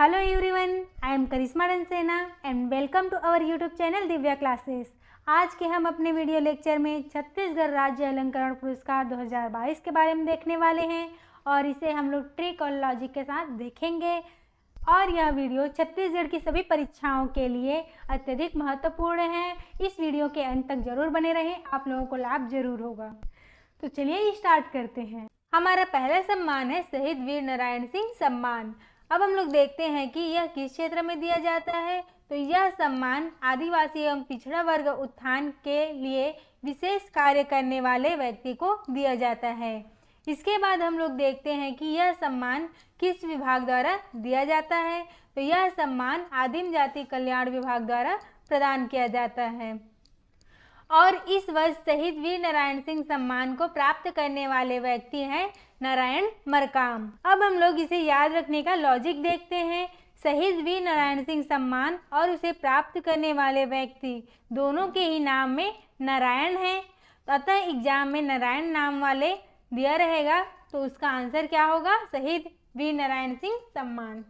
Hello everyone, I am Karishma Dansena and welcome to our YouTube channel Divya classes. आज के हम अपने वीडियो लेक्चर में छत्तीसगढ़ राज्य अलंकरण पुरस्कार 2022 के बारे में देखने वाले हैं और इसे हम लोग ट्रिक और लॉजिक के साथ देखेंगे। और यह वीडियो छत्तीसगढ़ की सभी परीक्षाओं के लिए अत्यधिक महत्वपूर्ण है। इस वीडियो के अंत तक जरूर बने रहें, आप लोगों को लाभ जरूर होगा। तो चलिए स्टार्ट करते हैं। हमारा पहला सम्मान है शहीद वीर नारायण सिंह सम्मान। अब हम लोग देखते हैं कि यह किस क्षेत्र में दिया जाता है। तो यह सम्मान आदिवासी एवं पिछड़ा वर्ग उत्थान के लिए विशेष कार्य करने वाले व्यक्ति को दिया जाता है। इसके बाद हम लोग देखते हैं कि यह सम्मान किस विभाग द्वारा दिया जाता है। तो यह सम्मान आदिम जाति कल्याण विभाग द्वारा प्रदान किया जाता है। और इस वर्ष शहीद वीर नारायण सिंह सम्मान को प्राप्त करने वाले व्यक्ति हैं नारायण मरकाम। अब हम लोग इसे याद रखने का लॉजिक देखते हैं। शहीद वीर नारायण सिंह सम्मान और उसे प्राप्त करने वाले व्यक्ति दोनों के ही नाम में नारायण है, अतः एग्जाम में नारायण नाम वाले दिया रहेगा। तो उसका आंसर क्या होगा? शहीद वीर नारायण सिंह सम्मान।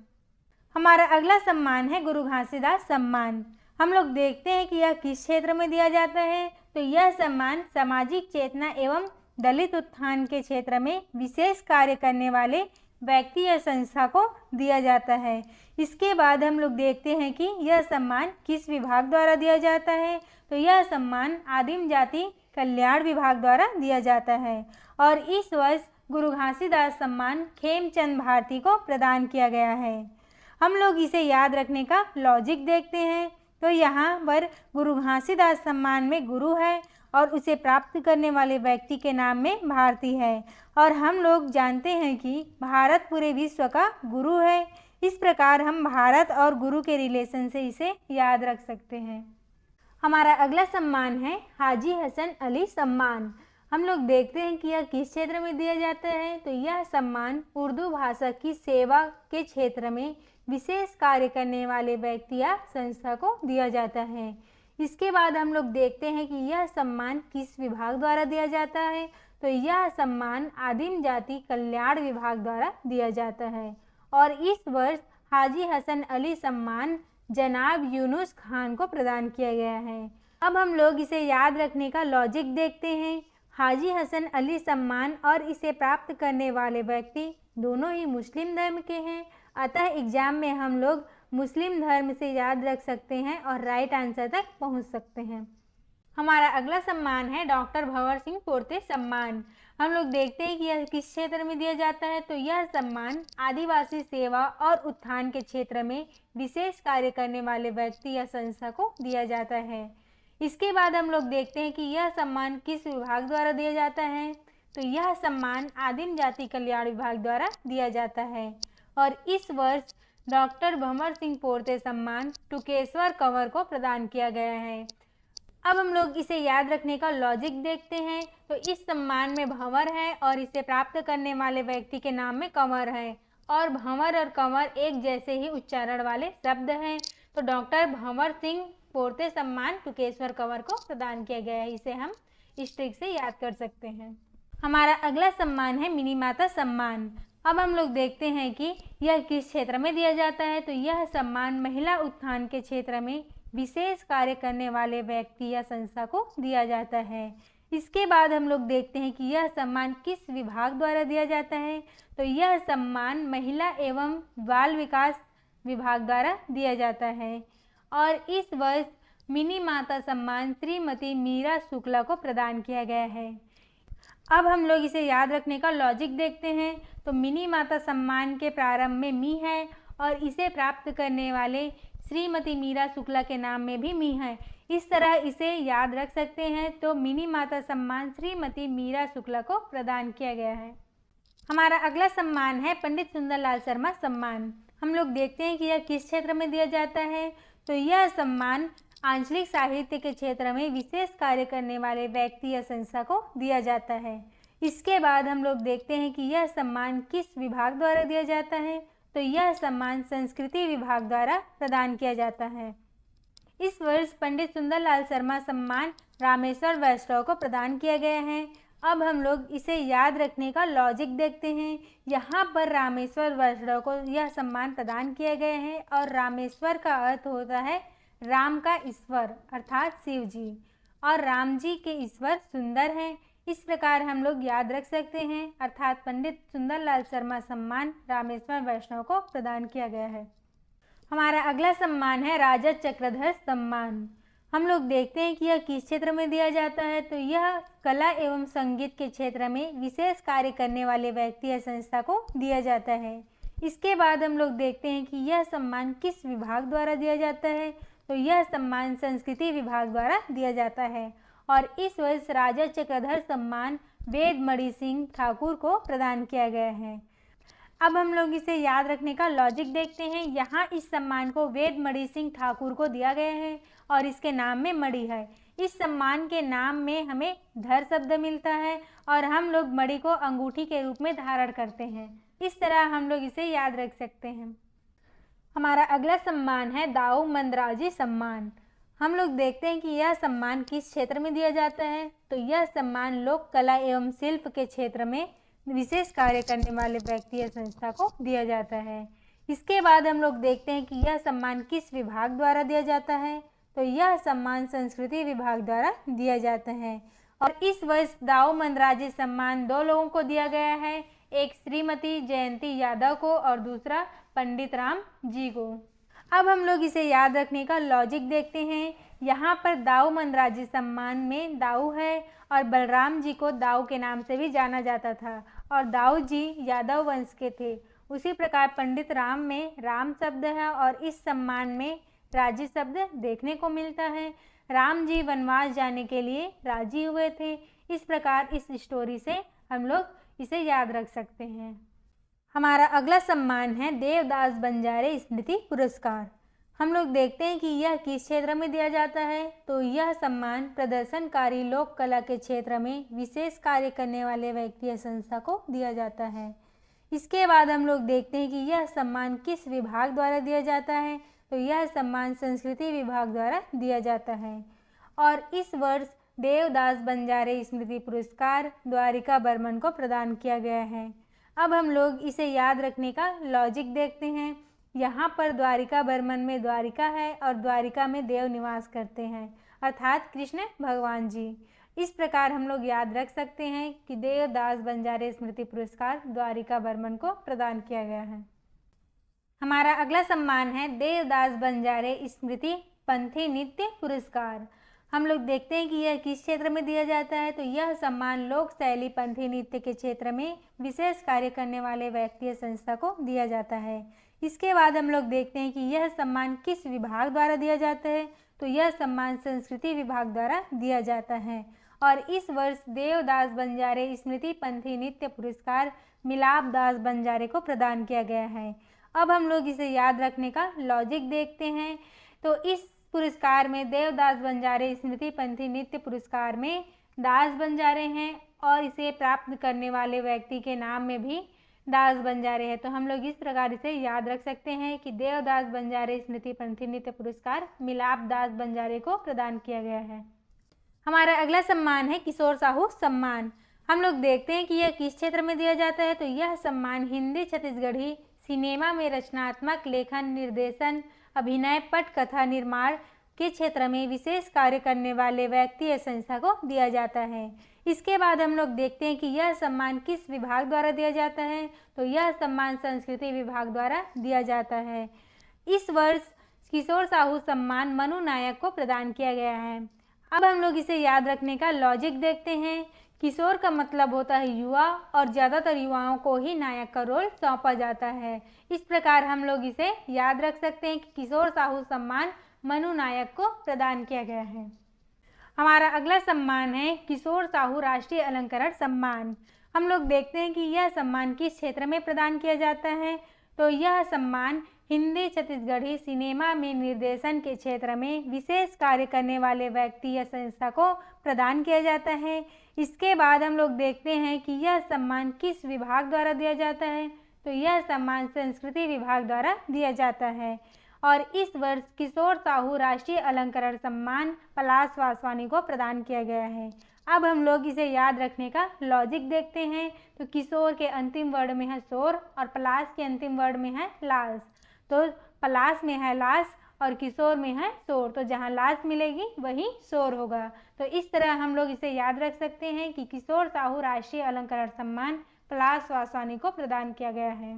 हमारा अगला सम्मान है गुरु घासीदास सम्मान। हम लोग देखते हैं कि यह किस क्षेत्र में दिया जाता है। तो यह सम्मान सामाजिक चेतना एवं दलित उत्थान के क्षेत्र में विशेष कार्य करने वाले व्यक्ति या संस्था को दिया जाता है। इसके बाद हम लोग देखते हैं कि यह सम्मान किस विभाग द्वारा दिया जाता है। तो यह सम्मान आदिम जाति कल्याण विभाग द्वारा दिया जाता है और इस वर्ष गुरु घासीदास सम्मान खेमचंद भारती को प्रदान किया गया है। हम लोग इसे याद रखने का लॉजिक देखते हैं। तो यहाँ पर गुरु घासीदास सम्मान में गुरु है और उसे प्राप्त करने वाले व्यक्ति के नाम में भारती है और हम लोग जानते हैं कि भारत पूरे विश्व का गुरु है। इस प्रकार हम भारत और गुरु के रिलेशन से इसे याद रख सकते हैं। हमारा अगला सम्मान है हाजी हसन अली सम्मान। हम लोग देखते हैं कि यह किस क्षेत्र में दिया जाता है। तो यह सम्मान उर्दू भाषा की सेवा के क्षेत्र में विशेष कार्य करने वाले व्यक्ति या संस्था को दिया जाता है। इसके बाद हम लोग देखते हैं कि यह सम्मान किस विभाग द्वारा दिया जाता है। तो यह सम्मान आदिम जाति कल्याण विभाग द्वारा दिया जाता है और इस वर्ष हाजी हसन अली सम्मान जनाब यूनुस खान को प्रदान किया गया है। अब हम लोग इसे याद रखने का लॉजिक देखते हैं। हाजी हसन अली सम्मान और इसे प्राप्त करने वाले व्यक्ति दोनों ही मुस्लिम धर्म के हैं, अतः एग्जाम में हम लोग मुस्लिम धर्म से याद रख सकते हैं और राइट आंसर तक पहुंच सकते हैं। हमारा अगला सम्मान है डॉक्टर भंवर सिंह पोर्ते सम्मान। हम लोग देखते हैं कि यह किस क्षेत्र में दिया जाता है। तो यह सम्मान आदिवासी सेवा और उत्थान के क्षेत्र में विशेष कार्य करने वाले व्यक्ति या संस्था को दिया जाता है। इसके बाद हम लोग देखते हैं कि यह सम्मान किस विभाग द्वारा दिया जाता है। तो यह सम्मान आदिम जाति कल्याण विभाग द्वारा दिया जाता है और इस वर्ष डॉक्टर भंवर सिंह पोर्ते सम्मान टुकेश्वर कंवर को प्रदान किया गया है। अब हम लोग इसे याद रखने का लॉजिक देखते हैं। तो इस सम्मान में भंवर है और इसे प्राप्त करने वाले व्यक्ति के नाम में कंवर है और भंवर और कंवर एक जैसे ही उच्चारण वाले शब्द हैं। तो डॉक्टर भंवर सिंह पोर्ते सम्मान टुकेश्वर कंवर को प्रदान किया गया है। इसे हम इस ट्रिक से याद कर सकते हैं। हमारा अगला सम्मान है मिनी माता सम्मान। अब हम लोग देखते हैं कि यह किस क्षेत्र में दिया जाता है। तो यह सम्मान महिला उत्थान के क्षेत्र में विशेष कार्य करने वाले व्यक्ति या संस्था को दिया जाता है। इसके बाद हम लोग देखते हैं कि यह सम्मान किस विभाग द्वारा दिया जाता है। तो यह सम्मान महिला एवं बाल विकास विभाग द्वारा दिया जाता है और इस वर्ष मिनी माता सम्मान श्रीमती मीरा शुक्ला को प्रदान किया गया है। अब हम लोग इसे याद रखने का लॉजिक देखते हैं। तो मिनी माता सम्मान के प्रारंभ में मी है और इसे प्राप्त करने वाले श्रीमती मीरा शुक्ला के नाम में भी मी है। इस तरह इसे याद रख सकते हैं। तो मिनी माता सम्मान श्रीमती मीरा शुक्ला को प्रदान किया गया है। हमारा अगला सम्मान है पंडित सुंदरलाल शर्मा सम्मान। हम लोग देखते हैं कि यह किस क्षेत्र में दिया जाता है। तो यह सम्मान आंचलिक साहित्य के क्षेत्र में विशेष कार्य करने वाले व्यक्ति या संस्था को दिया जाता है। इसके बाद हम लोग देखते हैं कि यह सम्मान किस विभाग द्वारा दिया जाता है। तो यह सम्मान संस्कृति विभाग द्वारा प्रदान किया जाता है। इस वर्ष पंडित सुंदरलाल शर्मा सम्मान रामेश्वर वैष्णव को प्रदान किया गया है अब हम लोग इसे याद रखने का लॉजिक देखते हैं। यहाँ पर रामेश्वर वैष्णव को यह सम्मान प्रदान किए गए हैं और रामेश्वर का अर्थ होता है राम का ईश्वर अर्थात शिव जी, और राम जी के ईश्वर सुंदर हैं। इस प्रकार हम लोग याद रख सकते हैं, अर्थात पंडित सुंदरलाल शर्मा सम्मान रामेश्वर वैष्णव को प्रदान किया गया है। हमारा अगला सम्मान है राजा चक्रधर सम्मान। हम लोग देखते हैं कि यह किस क्षेत्र में दिया जाता है, तो यह कला एवं संगीत के क्षेत्र में विशेष कार्य करने वाले व्यक्ति या संस्था को दिया जाता है। इसके बाद हम लोग देखते हैं कि यह सम्मान किस विभाग द्वारा दिया जाता है, तो यह सम्मान संस्कृति विभाग द्वारा दिया जाता है और इस वर्ष राजा चक्रधर सम्मान वेदमणि सिंह ठाकुर को प्रदान किया गया है। अब हम लोग इसे याद रखने का लॉजिक देखते हैं। यहाँ इस सम्मान को वेदमणि सिंह ठाकुर को दिया गया है और इसके नाम में मणि है। इस सम्मान के नाम में हमें धर शब्द मिलता है और हम लोग मणि को अंगूठी के रूप में धारण करते हैं। इस तरह हम लोग इसे याद रख सकते हैं। हमारा अगला सम्मान है दाऊ मंदराजी सम्मान। हम लोग देखते हैं कि यह सम्मान किस क्षेत्र में दिया जाता है, तो यह सम्मान लोक कला एवं शिल्प के क्षेत्र में विशेष कार्य करने वाले व्यक्ति या संस्था को दिया जाता है। इसके बाद हम लोग देखते हैं कि यह सम्मान किस विभाग द्वारा दिया जाता है, तो यह सम्मान संस्कृति विभाग द्वारा दिया जाता है और इस वर्ष दाऊ मंदराजी सम्मान 2 लोगों को दिया गया है, एक श्रीमती जयंती यादव को और दूसरा पंडित राम जी को। अब हम लोग इसे याद रखने का लॉजिक देखते हैं। यहाँ पर दाऊ मंदराजी सम्मान में दाऊ है और बलराम जी को दाऊ के नाम से भी जाना जाता था और दाऊ जी यादव वंश के थे। उसी प्रकार पंडित राम में राम शब्द है और इस सम्मान में राजी शब्द देखने को मिलता है। राम जी वनवास जाने के लिए राजी हुए थे। इस प्रकार इस स्टोरी से हम लोग इसे याद रख सकते हैं। हमारा अगला सम्मान है देवदास बंजारे स्मृति पुरस्कार। हम लोग देखते हैं कि यह किस क्षेत्र में दिया जाता है, तो यह सम्मान प्रदर्शनकारी लोक कला के क्षेत्र में विशेष कार्य करने वाले व्यक्ति या संस्था को दिया जाता है। इसके बाद हम लोग देखते हैं कि यह सम्मान किस विभाग द्वारा दिया जाता है, तो यह सम्मान संस्कृति विभाग द्वारा दिया जाता है और इस वर्ष देवदास बंजारे स्मृति पुरस्कार द्वारिका बर्मन को प्रदान किया गया है। अब हम लोग इसे याद रखने का लॉजिक देखते हैं। यहाँ पर द्वारिका बर्मन में द्वारिका है और द्वारिका में देव निवास करते हैं अर्थात कृष्ण भगवान जी। इस प्रकार हम लोग याद रख सकते हैं कि देवदास बंजारे स्मृति पुरस्कार द्वारिका बर्मन को प्रदान किया गया है। हमारा अगला सम्मान है देवदास बंजारे स्मृति पंथी नृत्य पुरस्कार। हम लोग देखते हैं कि यह किस क्षेत्र में दिया जाता है, तो यह सम्मान लोक शैली पंथी नृत्य के क्षेत्र में विशेष कार्य करने वाले व्यक्ति या संस्था को दिया जाता है। इसके बाद हम लोग देखते हैं कि यह सम्मान किस विभाग द्वारा दिया जाता है, तो यह सम्मान संस्कृति विभाग द्वारा दिया जाता है और इस वर्ष देवदास बंजारे स्मृति पंथी नृत्य पुरस्कार मिलाप दास बंजारे को प्रदान किया गया है। अब हम लोग इसे याद रखने का लॉजिक देखते हैं। तो इस पुरस्कार में देवदास बंजारे स्मृति पंथी नृत्य पुरस्कार में दास बंजारे हैं और इसे प्राप्त करने वाले व्यक्ति के नाम में भी दास बंजारे हैं। तो हम लोग इस प्रकार इसे याद रख सकते हैं कि देवदास बंजारे स्मृति पंथी नृत्य पुरस्कार मिलाप दास बंजारे को प्रदान किया गया है। हमारा अगला सम्मान है किशोर साहू सम्मान। हम लोग देखते हैं कि यह किस क्षेत्र में दिया जाता है, तो यह सम्मान हिंदी छत्तीसगढ़ी सिनेमा में रचनात्मक लेखन निर्देशन अभिनय पटकथा निर्माण के क्षेत्र में विशेष कार्य करने वाले व्यक्ति या संस्था को दिया जाता है। इसके बाद हम लोग देखते हैं कि यह सम्मान किस विभाग द्वारा दिया जाता है, तो यह सम्मान संस्कृति विभाग द्वारा दिया जाता है। इस वर्ष किशोर साहू सम्मान मनु नायक को प्रदान किया गया है। अब हम लोग इसे याद रखने का लॉजिक देखते हैं। किशोर का मतलब होता है युवा और ज़्यादातर युवाओं को ही नायक का रोल सौंपा जाता है। इस प्रकार हम लोग इसे याद रख सकते हैं कि किशोर साहू सम्मान मनु नायक को प्रदान किया गया है। हमारा अगला सम्मान है किशोर साहू राष्ट्रीय अलंकरण सम्मान। हम लोग देखते हैं कि यह सम्मान किस क्षेत्र में प्रदान किया जाता है, तो यह सम्मान हिंदी छत्तीसगढ़ी सिनेमा में निर्देशन के क्षेत्र में विशेष कार्य करने वाले व्यक्ति या संस्था को प्रदान किया जाता है। इसके बाद हम लोग देखते हैं कि यह सम्मान किस विभाग द्वारा दिया जाता है, तो यह सम्मान संस्कृति विभाग द्वारा दिया जाता है और इस वर्ष किशोर साहू राष्ट्रीय अलंकरण सम्मान पलाश वासवानी को प्रदान किया गया है। अब हम लोग इसे याद रखने का लॉजिक देखते हैं। तो किशोर के अंतिम वर्ड में है शोर और पलाश के अंतिम वर्ड में है लाश। तो पलाश में है लाश और किशोर में है शोर, तो जहाँ लाश मिलेगी वही शोर होगा। तो इस तरह हम लोग इसे याद रख सकते हैं कि किशोर साहू राष्ट्रीय अलंकरण सम्मान पलाश वासवानी को प्रदान किया गया है।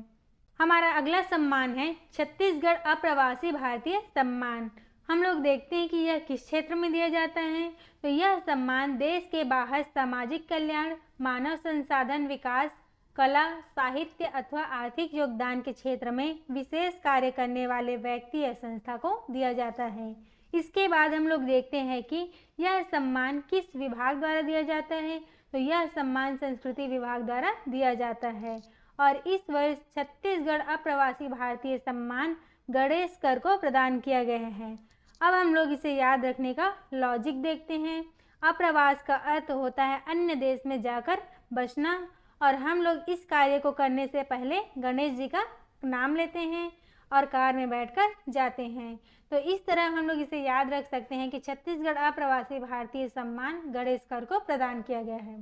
हमारा अगला सम्मान है छत्तीसगढ़ अप्रवासी भारतीय सम्मान। हम लोग देखते हैं कि यह किस क्षेत्र में दिया जाता है। तो यह सम्मान देश के बाहर सामाजिक कल्याण, मानव संसाधन विकास, कला, साहित्य अथवा आर्थिक योगदान के क्षेत्र में विशेष कार्य करने वाले व्यक्ति या संस्था को दिया जाता है। इसके बाद हम लोग देखते हैं कि यह सम्मान किस विभाग द्वारा दिया जाता है। तो यह सम्मान संस्कृति विभाग द्वारा दिया जाता है और इस वर्ष छत्तीसगढ़ अप्रवासी भारतीय सम्मान गणेश कर को प्रदान किया गया है। अब हम लोग इसे याद रखने का लॉजिक देखते हैं। अप्रवास का अर्थ होता है अन्य देश में जाकर बसना और हम लोग इस कार्य को करने से पहले गणेश जी का नाम लेते हैं और कार में बैठकर जाते हैं। तो इस तरह हम लोग इसे याद रख सकते हैं कि छत्तीसगढ़ अप्रवासी भारतीय सम्मान गणेश कर को प्रदान किया गया है।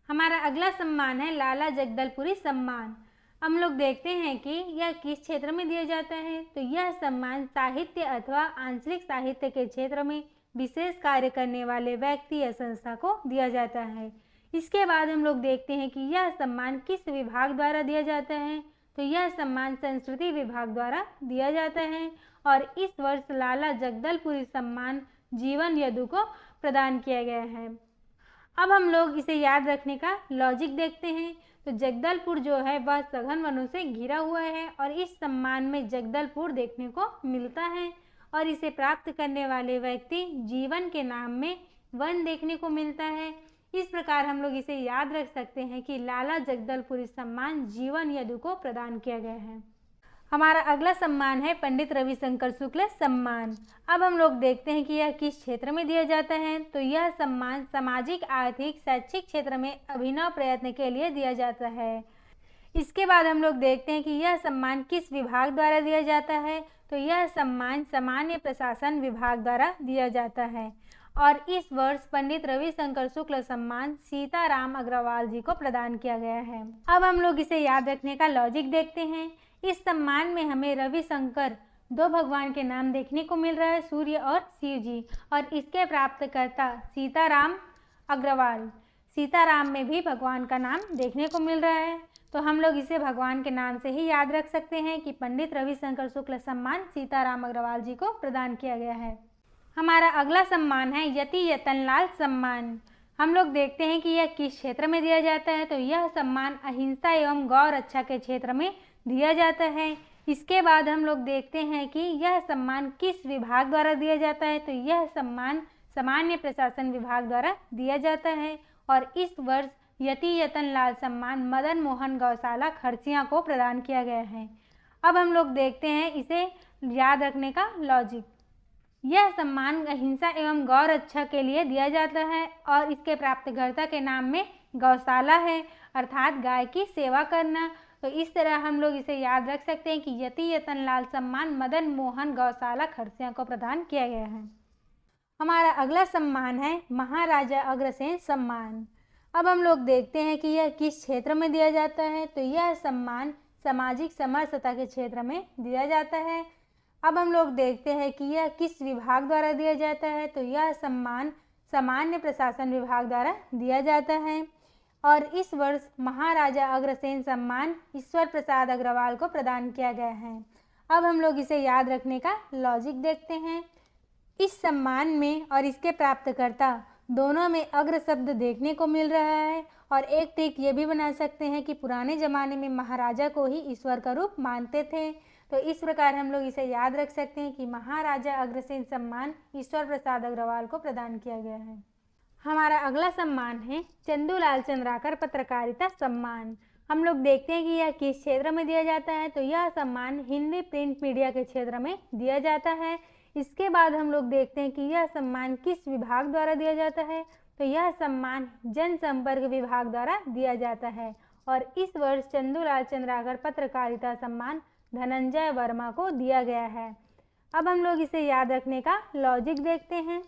हमारा अगला सम्मान है लाला जगदलपुरी सम्मान। हम लोग देखते हैं कि यह किस क्षेत्र में दिया जाता है। तो यह सम्मान साहित्य अथवा आंचलिक साहित्य के क्षेत्र में विशेष कार्य करने वाले व्यक्ति या संस्था को दिया जाता है। इसके बाद हम लोग देखते हैं कि यह सम्मान किस विभाग द्वारा दिया जाता है। तो यह सम्मान संस्कृति विभाग द्वारा दिया जाता है और इस वर्ष लाला जगदलपुरी सम्मान जीवन यदु को प्रदान किया गया है। अब हम लोग इसे याद रखने का लॉजिक देखते हैं। तो जगदलपुर जो है वह सघन वनों से घिरा हुआ है और इस सम्मान में जगदलपुर देखने को मिलता है और इसे प्राप्त करने वाले व्यक्ति जीवन के नाम में वन देखने को मिलता है। इस प्रकार हम लोग इसे याद रख सकते हैं कि लाला जगदलपुरी सम्मान जीवन यदु को प्रदान किया गया है। हमारा अगला सम्मान है पंडित रविशंकर शुक्ल सम्मान। अब हम लोग देखते हैं कि यह किस क्षेत्र में दिया जाता है। तो यह सम्मान सामाजिक, आर्थिक, शैक्षिक क्षेत्र में अभिनव प्रयत्न के लिए दिया जाता है। इसके बाद हम लोग देखते हैं कि यह सम्मान किस विभाग द्वारा दिया जाता है। तो यह सम्मान सामान्य प्रशासन विभाग द्वारा दिया जाता है और इस वर्ष पंडित रविशंकर शुक्ल सम्मान सीताराम अग्रवाल जी को प्रदान किया गया है। अब हम लोग इसे याद रखने का लॉजिक देखते हैं। इस सम्मान में हमें रविशंकर दो भगवान के नाम देखने को मिल रहा है, सूर्य और शिव जी, और इसके प्राप्तकर्ता सीताराम अग्रवाल। सीताराम में भी भगवान का नाम देखने को मिल रहा है, तो हम लोग इसे भगवान के नाम से ही याद रख सकते हैं कि पंडित रविशंकर शुक्ल सम्मान सीताराम अग्रवाल जी को प्रदान किया गया है। हमारा अगला सम्मान है यति यतनलाल सम्मान। हम लोग देखते हैं कि यह किस क्षेत्र में दिया जाता है। तो यह सम्मान अहिंसा एवं गौ रक्षा के क्षेत्र में दिया जाता है। इसके बाद हम लोग देखते हैं कि यह सम्मान किस विभाग द्वारा दिया जाता है। तो यह सम्मान सामान्य प्रशासन विभाग द्वारा दिया जाता है और इस वर्ष यति यतनलाल सम्मान मदन मोहन गौशाला खरसिया को प्रदान किया गया है। अब हम लोग देखते हैं इसे याद रखने का लॉजिक। यह सम्मान अहिंसा एवं गौ रक्षा के लिए दिया जाता है और इसके प्राप्तकर्ता के नाम में गौशाला है, अर्थात गाय की सेवा करना। तो इस तरह हम लोग इसे याद रख सकते हैं कि यति यतनलाल सम्मान मदन मोहन गौशाला खरसिया को प्रदान किया गया है। हमारा अगला सम्मान है महाराजा अग्रसेन सम्मान। अब हम लोग देखते हैं कि यह किस क्षेत्र में दिया जाता है। तो यह सम्मान सामाजिक समरसता के क्षेत्र में दिया जाता है। अब हम लोग देखते हैं कि यह किस विभाग द्वारा दिया जाता है। तो यह सम्मान सामान्य प्रशासन विभाग द्वारा दिया जाता है और इस वर्ष महाराजा अग्रसेन सम्मान ईश्वर प्रसाद अग्रवाल को प्रदान किया गया है। अब हम लोग इसे याद रखने का लॉजिक देखते हैं। इस सम्मान में और इसके प्राप्तकर्ता दोनों में अग्र शब्द देखने को मिल रहा है और एक टिक ये भी बना सकते हैं कि पुराने ज़माने में महाराजा को ही ईश्वर का रूप मानते थे। तो इस प्रकार हम लोग इसे याद रख सकते हैं कि महाराजा अग्रसेन सम्मान ईश्वर प्रसाद अग्रवाल को प्रदान किया गया है। हमारा अगला सम्मान है चंदूलाल चंद्राकर पत्रकारिता सम्मान। हम लोग देखते हैं कि यह किस क्षेत्र में दिया जाता है। तो यह सम्मान हिंदी प्रिंट मीडिया के क्षेत्र में दिया जाता है। इसके बाद हम लोग देखते हैं कि यह सम्मान किस विभाग द्वारा दिया जाता है। तो यह सम्मान जनसंपर्क विभाग द्वारा दिया जाता है और इस वर्ष चंदूलाल चंद्राकर पत्रकारिता सम्मान धनंजय वर्मा को दिया गया है। अब हम लोग इसे याद रखने का लॉजिक देखते हैं।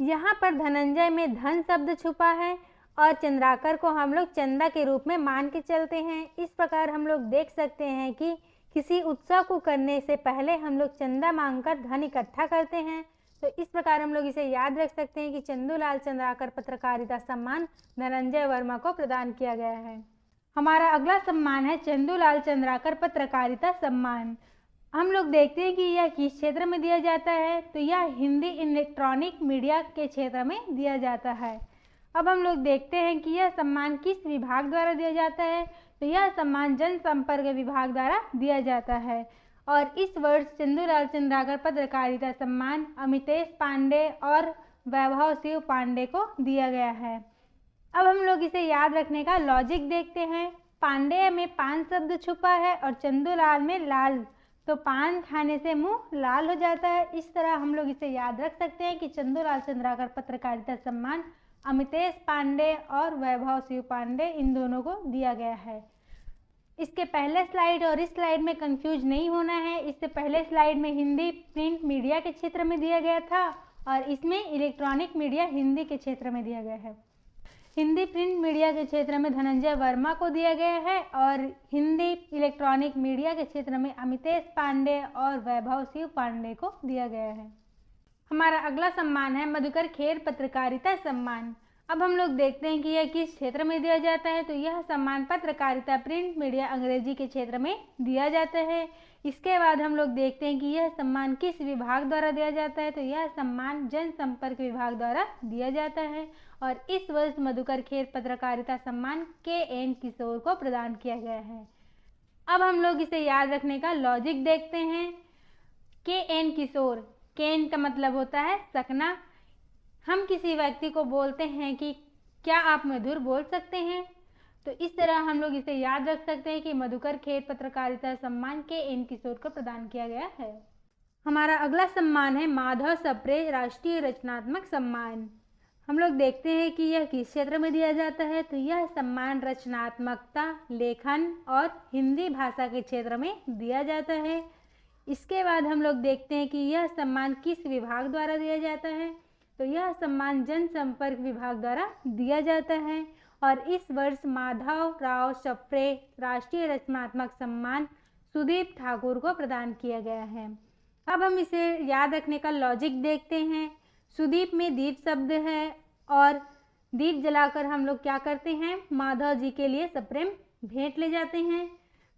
यहाँ पर धनंजय में धन शब्द छुपा है और चंद्राकर को हम लोग चंदा के रूप में मान के चलते हैं। इस प्रकार हम लोग देख सकते हैं कि किसी उत्सव को करने से पहले हम लोग चंदा मांगकर धन इकट्ठा करते हैं। तो इस प्रकार हम लोग इसे याद रख सकते हैं कि चंदूलाल चंद्राकर पत्रकारिता सम्मान धनंजय वर्मा को प्रदान किया गया है। हमारा अगला सम्मान है चंदूलाल चंद्राकर पत्रकारिता सम्मान। हम लोग देखते हैं कि यह किस क्षेत्र में दिया जाता है, तो यह हिंदी इलेक्ट्रॉनिक मीडिया के क्षेत्र में दिया जाता है। अब हम लोग देखते हैं कि यह सम्मान किस विभाग द्वारा दिया जाता है, तो यह सम्मान जनसंपर्क विभाग द्वारा दिया जाता है। और इस वर्ष चंदूलाल चंद्राकर पत्रकारिता सम्मान अमितेश पांडे और वैभव शिव पांडे को दिया गया है। अब हम लोग इसे याद रखने का लॉजिक देखते हैं। पांडे में पान शब्द छुपा है और चंदूलाल में लाल, तो पान खाने से मुंह लाल हो जाता है। इस तरह हम लोग इसे याद रख सकते हैं कि चंदूलाल चंद्राकर पत्रकारिता सम्मान अमितेश पांडे और वैभव शिव पांडे इन दोनों को दिया गया है। इसके पहले स्लाइड और इस स्लाइड में कंफ्यूज नहीं होना है। इससे पहले स्लाइड में हिंदी प्रिंट मीडिया के क्षेत्र में दिया गया था और इसमें इलेक्ट्रॉनिक मीडिया हिंदी के क्षेत्र में दिया गया है। हिंदी प्रिंट मीडिया के क्षेत्र में धनंजय वर्मा को दिया गया है और हिंदी इलेक्ट्रॉनिक मीडिया के क्षेत्र में अमितेश पांडे और वैभव शिव पांडे को दिया गया है। हमारा अगला सम्मान है मधुकर खेर पत्रकारिता सम्मान। अब हम लोग देखते हैं कि यह किस क्षेत्र में दिया जाता है, तो यह सम्मान पत्रकारिता प्रिंट मीडिया अंग्रेजी के क्षेत्र में दिया जाता है। इसके बाद हम लोग देखते हैं कि यह सम्मान किस विभाग द्वारा दिया जाता है, तो यह सम्मान जनसंपर्क विभाग द्वारा दिया जाता है। और इस वर्ष मधुकर खेर पत्रकारिता सम्मान के.एन. किशोर को प्रदान किया गया है। अब हम लोग इसे याद रखने का लॉजिक देखते हैं। के.एन. किशोर, के.एन. का मतलब होता है सकना। हम किसी व्यक्ति को बोलते हैं कि क्या आप मधुर बोल सकते हैं, तो इस तरह हम लोग इसे याद रख सकते हैं कि मधुकर खेर पत्रकारिता सम्मान के.एन. किशोर को प्रदान किया गया है। हमारा अगला सम्मान है माधव सप्रे राष्ट्रीय रचनात्मक सम्मान। हम लोग देखते हैं कि यह किस क्षेत्र में दिया जाता है, तो यह सम्मान रचनात्मकता, लेखन और हिंदी भाषा के क्षेत्र में दिया जाता है। इसके बाद हम लोग देखते हैं कि यह सम्मान किस विभाग द्वारा दिया जाता है, तो यह सम्मान जनसंपर्क विभाग द्वारा दिया जाता है। और इस वर्ष माधव राव सप्रे राष्ट्रीय रचनात्मक सम्मान सुदीप ठाकुर को प्रदान किया गया है। अब हम इसे याद रखने का लॉजिक देखते हैं। सुदीप में दीप शब्द है और दीप जलाकर हम लोग क्या करते हैं, माधव जी के लिए सप्रेम भेंट ले जाते हैं।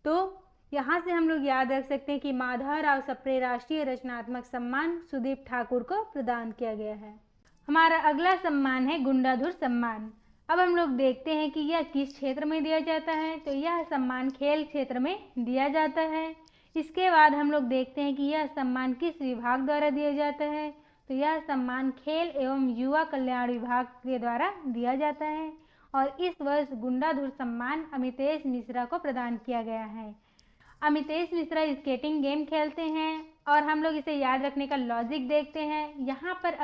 तो यहाँ से हम लोग याद रख सकते हैं कि माधव राव सप्रे राष्ट्रीय रचनात्मक सम्मान सुदीप ठाकुर को प्रदान किया गया है। हमारा अगला सम्मान है गुंडाधुर सम्मान। अब हम लोग देखते हैं कि यह किस क्षेत्र में दिया जाता है, तो यह सम्मान खेल क्षेत्र में दिया जाता है। इसके बाद हम लोग देखते हैं कि यह सम्मान किस विभाग द्वारा दिया जाता है, तो यह सम्मान खेल एवं युवा कल्याण विभाग के द्वारा दिया जाता है। और इस वर्ष गुंडाधुर सम्मान अमितेश मिश्रा को प्रदान किया गया है। अमितेश मिश्रा स्केटिंग गेम खेलते हैं और हम लोग इसे याद रखने का लॉजिक देखते हैं। यहाँ पर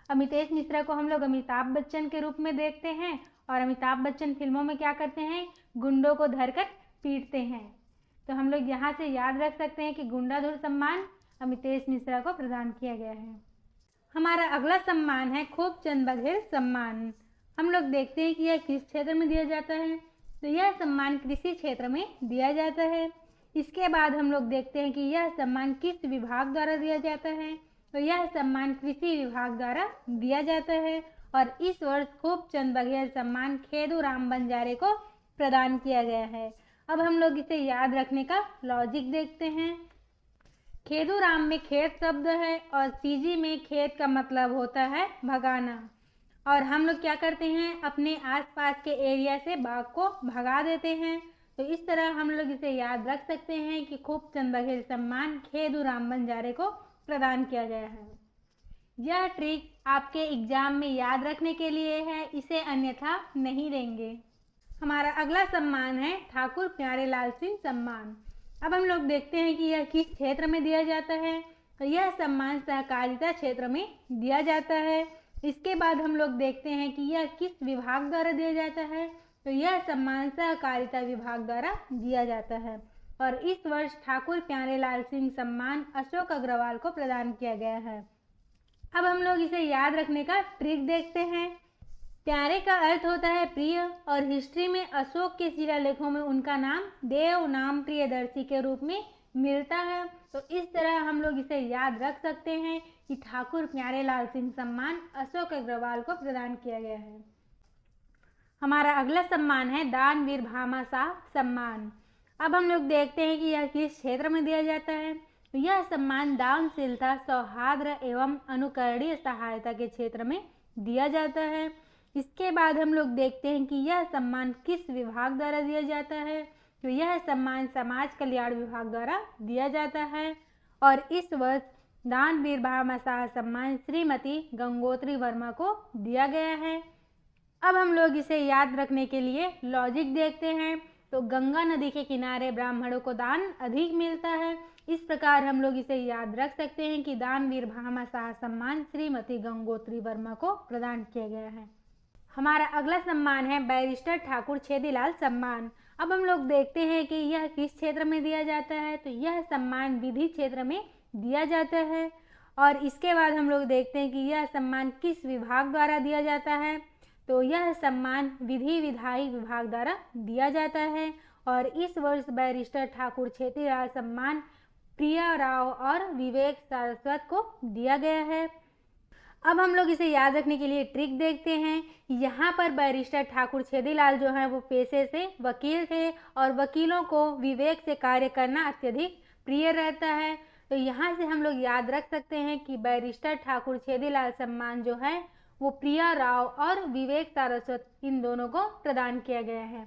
अमितेश मिश्रा को हम लोग अमिताभ बच्चन के रूप में देखते हैं और अमिताभ बच्चन फिल्मों में क्या करते हैं, गुंडों को धरकर पीटते हैं। तो हम लोग यहाँ से याद रख सकते हैं कि गुंडाधुर सम्मान अमितेश मिश्रा को प्रदान किया गया है। हमारा अगला सम्मान है खूबचंद बघेल सम्मान। हम लोग देखते हैं कि यह किस क्षेत्र में दिया जाता है, तो यह सम्मान कृषि क्षेत्र में दिया जाता है। इसके बाद हम लोग देखते हैं कि यह सम्मान किस विभाग द्वारा दिया जाता है, तो यह सम्मान कृषि विभाग द्वारा दिया जाता है। और इस वर्ष खूबचंद बघेल सम्मान खेदूराम बंजारे को प्रदान किया गया है। अब हम लोग इसे याद रखने का लॉजिक देखते हैं। खेदूराम में खेत शब्द है और सीजी में खेत का मतलब होता है भगाना, और हम लोग क्या करते हैं, अपने आसपास के एरिया से बाघ को भगा देते हैं। तो इस तरह हम लोग इसे याद रख सकते हैं कि खूबचंद बघेल सम्मान खेदूराम बंजारे को प्रदान किया गया है। यह ट्रिक आपके एग्जाम में याद रखने के लिए है, इसे अन्यथा नहीं देंगे। हमारा अगला सम्मान है ठाकुर प्यारेलाल सिंह सम्मान। अब हम लोग देखते हैं कि यह किस क्षेत्र में दिया जाता है, तो यह सम्मान सहकारिता क्षेत्र में दिया जाता है। इसके बाद हम लोग देखते हैं कि यह किस विभाग द्वारा दिया जाता है, तो यह सम्मान सहकारिता विभाग द्वारा दिया जाता है। और इस वर्ष ठाकुर प्यारेलाल सिंह सम्मान अशोक अग्रवाल को प्रदान किया गया है। अब हम लोग इसे याद रखने का ट्रिक देखते हैं। प्यारे का अर्थ होता है प्रिय, और हिस्ट्री में अशोक के शिलालेखों में उनका नाम देव नाम प्रियदर्शी के रूप में मिलता है। तो इस तरह हम लोग इसे याद रख सकते हैं कि ठाकुर प्यारेलाल सिंह सम्मान अशोक अग्रवाल को प्रदान किया गया है। हमारा अगला सम्मान है दानवीर भामाशाह सम्मान। अब हम लोग देखते हैं कि यह किस क्षेत्र में दिया जाता है। तो यह सम्मान दानशीलता, सौहार्द एवं अनुकरणीय सहायता के क्षेत्र में दिया जाता है। इसके बाद हम लोग देखते हैं कि यह सम्मान किस विभाग द्वारा दिया जाता है। तो यह सम्मान समाज कल्याण विभाग द्वारा दिया जाता है, और इस वर्ष दानवीर भामाशाह सम्मान श्रीमती गंगोत्री वर्मा को दिया गया है। अब हम लोग इसे याद रखने के लिए लॉजिक देखते हैं। तो गंगा नदी के किनारे ब्राह्मणों को दान अधिक मिलता है। इस प्रकार हम लोग इसे याद रख सकते हैं कि दानवीर भामाशाह सम्मान श्रीमती गंगोत्री वर्मा को प्रदान किया गया है। हमारा अगला सम्मान है बैरिस्टर ठाकुर छेदीलाल सम्मान। अब हम लोग देखते हैं कि यह किस क्षेत्र में दिया जाता है। तो यह सम्मान विधि क्षेत्र में दिया जाता है, और इसके बाद हम लोग देखते हैं कि यह सम्मान किस विभाग द्वारा दिया जाता है। तो यह सम्मान विधि विधायी विभाग द्वारा दिया जाता है, और इस वर्ष बैरिस्टर ठाकुर छेदीलाल सम्मान प्रिया राव और विवेक सारस्वत को दिया गया है। अब हम लोग इसे याद रखने के लिए ट्रिक देखते हैं। यहाँ पर बैरिस्टर ठाकुर छेदीलाल जो हैं वो पेशे से वकील थे, और वकीलों को विवेक से कार्य करना अत्यधिक प्रिय रहता है। तो यहाँ से हम लोग याद रख सकते हैं कि बैरिस्टर ठाकुर छेदीलाल सम्मान जो है वो प्रिया राव और विवेक सारस्वत इन दोनों को प्रदान किया गया है।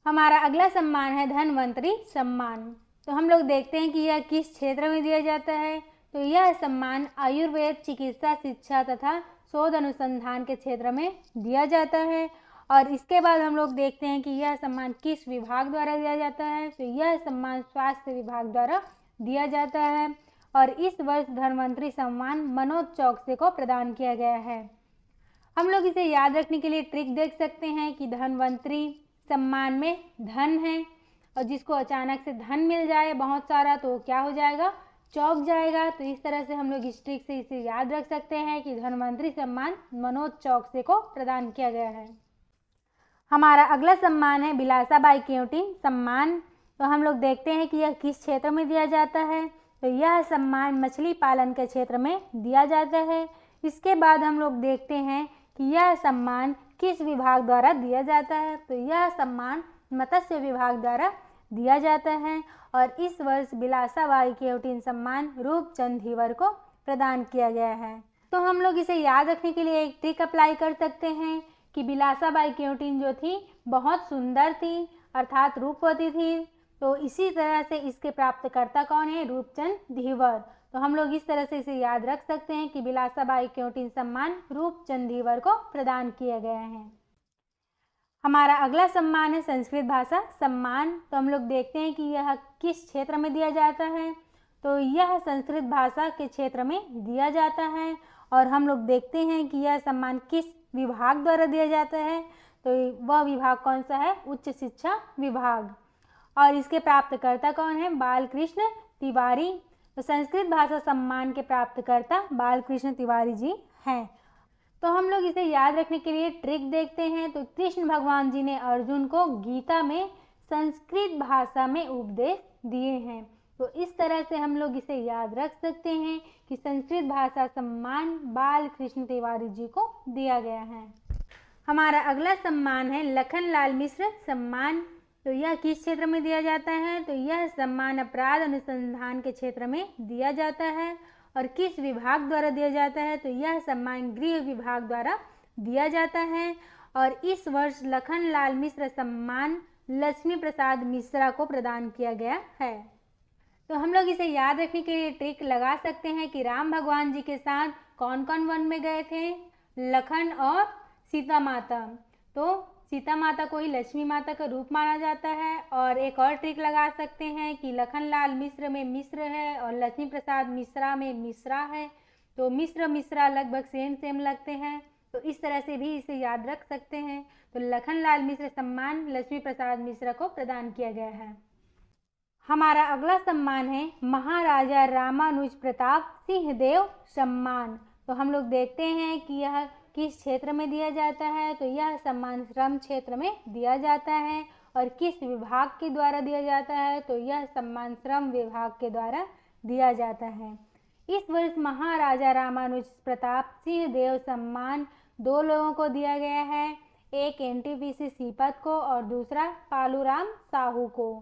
हमारा अगला सम्मान है धनवंतरी सम्मान। तो हम लोग देखते हैं कि यह किस क्षेत्र में दिया जाता है। तो यह सम्मान आयुर्वेद, चिकित्सा, शिक्षा तथा शोध अनुसंधान के क्षेत्र में दिया जाता है, और इसके बाद हम लोग देखते हैं कि यह सम्मान किस विभाग द्वारा दिया जाता है। तो यह सम्मान स्वास्थ्य विभाग द्वारा दिया जाता है, और इस वर्ष धनवंतरी सम्मान मनोज चौकसे को प्रदान किया गया है। हम लोग इसे याद रखने के लिए ट्रिक देख सकते हैं कि धनवंतरी सम्मान में धन है, और जिसको अचानक से धन मिल जाए बहुत सारा तो क्या हो जाएगा, चौक जाएगा। तो इस तरह से हम लोग इस ट्रिक से इसे याद रख सकते हैं कि धनवंतरी सम्मान मनोज चौकसे को प्रदान किया गया है। हमारा अगला सम्मान है बिलासाबाई केवटी सम्मान। तो हम लोग देखते हैं कि यह किस क्षेत्र में दिया जाता है। तो यह सम्मान मछली पालन के क्षेत्र में दिया जाता है। इसके बाद हम लोग देखते हैं कि यह सम्मान किस विभाग द्वारा दिया जाता है। तो यह सम्मान मत्स्य विभाग द्वारा दिया जाता है, और इस वर्ष बिलासाबाई केवटी सम्मान रूपचंद धीवर को प्रदान किया गया है। तो हम लोग इसे याद रखने के लिए एक ट्रिक अप्लाई कर सकते हैं कि बिलासाबाई केवटी जो थी बहुत सुंदर थी, अर्थात रूपवती थी। तो इसी तरह से इसके प्राप्तकर्ता कौन है, रूपचंद धीवर। तो हम लोग इस तरह से इसे याद रख सकते हैं कि बिलासाबाई केवटी सम्मान रूपचंद धीवर को प्रदान किया गया है। हमारा अगला सम्मान है संस्कृत भाषा सम्मान। तो हम लोग देखते हैं कि यह किस क्षेत्र में दिया जाता है। तो यह संस्कृत भाषा के क्षेत्र में दिया जाता है, और हम लोग देखते हैं कि यह सम्मान किस विभाग द्वारा दिया जाता है। तो वह विभाग कौन सा है, उच्च शिक्षा विभाग, और इसके प्राप्तकर्ता कौन है, बालकृष्ण तिवारी। तो संस्कृत भाषा सम्मान के प्राप्तकर्ता बालकृष्ण तिवारी जी हैं। तो हम लोग इसे याद रखने के लिए ट्रिक देखते हैं। तो कृष्ण भगवान जी ने अर्जुन को गीता में संस्कृत भाषा में उपदेश दिए हैं। तो इस तरह से हम लोग इसे याद रख सकते हैं कि संस्कृत भाषा सम्मान बालकृष्ण तिवारी जी को दिया गया है। हमारा अगला सम्मान है लखनलाल मिश्र सम्मान। तो यह किस क्षेत्र में दिया जाता है। तो यह सम्मान अपराध अनुसंधान के क्षेत्र में दिया जाता है, और किस विभाग द्वारा दिया जाता है। तो यह सम्मान गृह विभाग द्वारा दिया जाता है, और इस वर्ष लखनलाल मिश्र सम्मान लक्ष्मी प्रसाद मिश्रा को प्रदान किया गया है। तो हम लोग इसे याद रखने के लिए ट्रिक लगा सकते हैं कि राम भगवान जी के साथ कौन कौन वन में गए थे, लखन और सीता माता। तो सीता माता को ही लक्ष्मी माता का रूप माना जाता है। और एक और ट्रिक लगा सकते हैं कि लखनलाल मिश्र में मिश्र है, और लक्ष्मी प्रसाद मिश्रा में मिश्रा है। तो मिश्र मिश्रा लगभग सेम सेम लगते हैं, तो इस तरह से भी इसे याद रख सकते हैं। तो लखनलाल मिश्र सम्मान लक्ष्मी प्रसाद मिश्रा को प्रदान किया गया है। हमारा अगला सम्मान है महाराजा रामानुज प्रताप सिंह देव सम्मान। तो हम लोग देखते हैं कि यह किस क्षेत्र में दिया जाता है। तो यह सम्मान श्रम क्षेत्र में दिया जाता है। और किस विभाग के द्वारा दिया जाता है? तो यह सम्मान श्रम विभाग के द्वारा दिया जाता है। इस वर्ष महाराजा रामानुज प्रताप सिंह देव सम्मान 2 लोगों को दिया गया है, एक एनटीपीसी सीपत को और दूसरा पालूराम साहू को।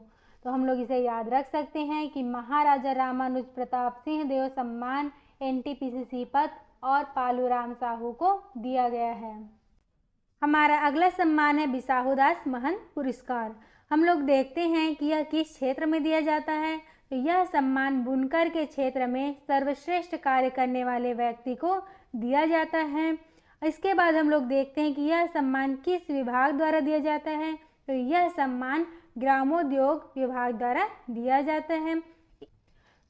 तो हम लोग इसे याद रख सकते हैं कि महाराजा रामानुज प्रताप सिंह देव सम्मान एनटीपीसी सीपत और पालूराम साहू को दिया गया है। हमारा अगला सम्मान है बिसाहूदास महंत पुरस्कार। हम लोग देखते हैं कि यह किस क्षेत्र में दिया जाता है। तो यह सम्मान बुनकर के क्षेत्र में सर्वश्रेष्ठ कार्य करने वाले व्यक्ति को दिया जाता है। इसके बाद हम लोग देखते हैं कि यह सम्मान किस विभाग द्वारा दिया जाता है। तो यह सम्मान ग्रामोद्योग विभाग द्वारा दिया जाता है।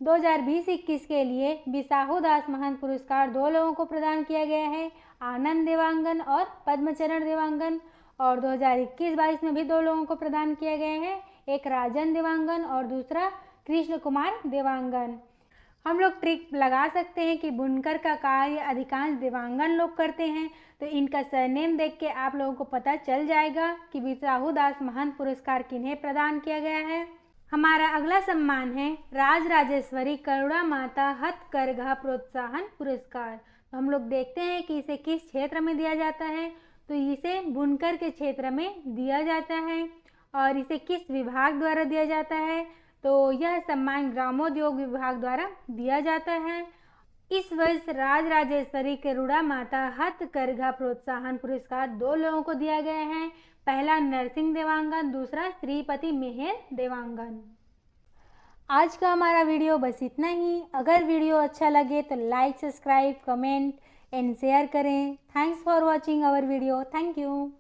2020-21 के लिए बिसाहूदास महंत पुरस्कार 2 लोगों को प्रदान किया गया है, आनंद देवांगन और पद्मचरण देवांगन। और 2021-22 में भी 2 लोगों को प्रदान किया गया है, एक राजन देवांगन और दूसरा कृष्ण कुमार देवांगन। हम लोग ट्रिक लगा सकते हैं कि बुनकर का कार्य अधिकांश देवांगन लोग करते हैं। तो इनका सरनेम देख के आप लोगों को पता चल जाएगा कि बिसाहूदास महंत पुरस्कार किन्हें प्रदान किया गया है। हमारा अगला सम्मान है राजराजेश्वरी करुणा माता हथकरघा प्रोत्साहन पुरस्कार। तो हम लोग देखते हैं कि इसे किस क्षेत्र में दिया जाता है। तो इसे बुनकर के क्षेत्र में दिया जाता है। और इसे किस विभाग द्वारा दिया जाता है? तो यह सम्मान ग्रामोद्योग विभाग द्वारा दिया जाता है। इस वर्ष राजराजेश्वरी करुणा माता हथकरघा प्रोत्साहन पुरस्कार 2 लोगों को दिया गया है, पहला नरसिंह देवांगन, दूसरा श्रीपति मेहर देवांगन। आज का हमारा वीडियो बस इतना ही। अगर वीडियो अच्छा लगे तो like, subscribe, comment and share करें। Thanks for watching our video. Thank you.